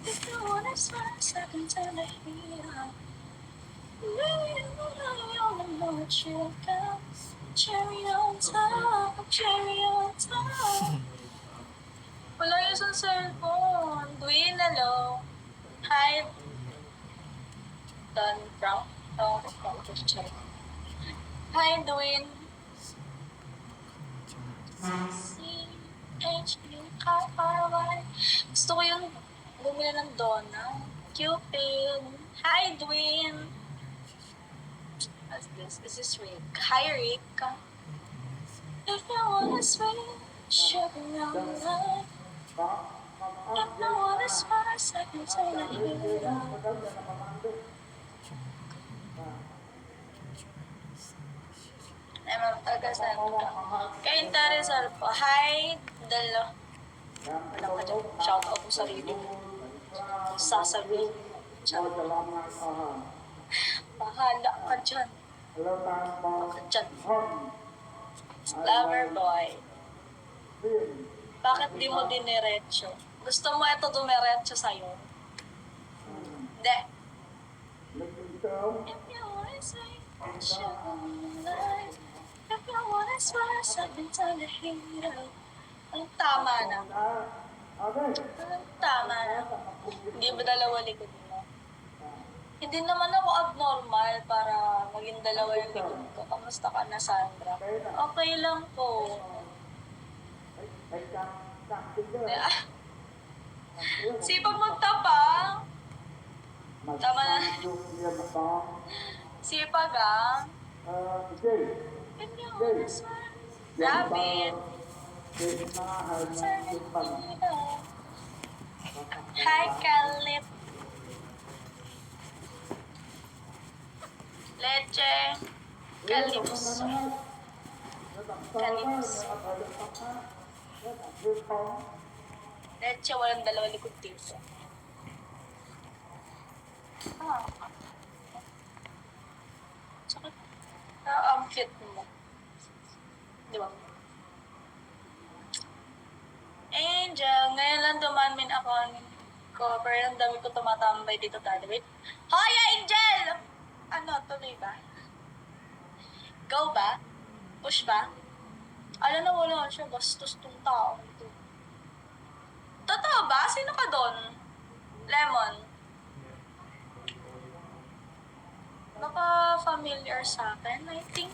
If you wanna smile, step into the heat. Maybe you only know what you got. Cherry on top, cherry on top. Wala yung sa cellphone. Dwayne, hello. Hi, Don Brown. Oh, hi, Dwayne. C-H-U-R-Y. Gusto ko yung bumili ng Donna. Cupid. Hi, Dwayne. What's this? Is this Rick? Hi, Rick. If you wanna swing, sugar on the line. If you wanna smile, second to the hero. Emang taga-saan ka? Kay Tarizal po. Hi, Dalo. Wala ka dyan. Shout out mo sarili mo. Sasabihin. Bahala ka dyan. Baka dyan. Lover boy. Bakit di mo diniretso? Gusto mo ito dumiretso sa'yo? Hindi. If you wanna say, sugar on the line. If you wanna smile, something to the hero. Ang tama na. Ang tama na. Hindi ba dalawa likod mo? Hindi naman ako abnormal para maging dalawa yung likod ko. Kamusta ka na, Sandra? Okay lang po. Sipag magtapang. Tama na. Sipag ah. Rabbit. Hi, Calip. Leche. Calypso. Calypso. Leche, walang dalawa likod dito. Tsaka, ang cute mo. Di ba? Angel, ngayon lang dumamin ako ko, pero ang dami ko tumatambay dito dati. Wait. Hoy, Angel! Ano, tuloy ba? Go ba? Push ba? Alam na wala siya, bastos tong tao ito. Totoo ba? Sino ka doon? Lemon. Baka familiar sa akin, I think.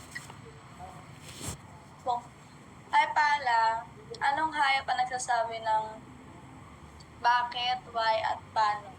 Bong. Ay pala, anong hayop ang nagsasabi ng bakit, why, at paano?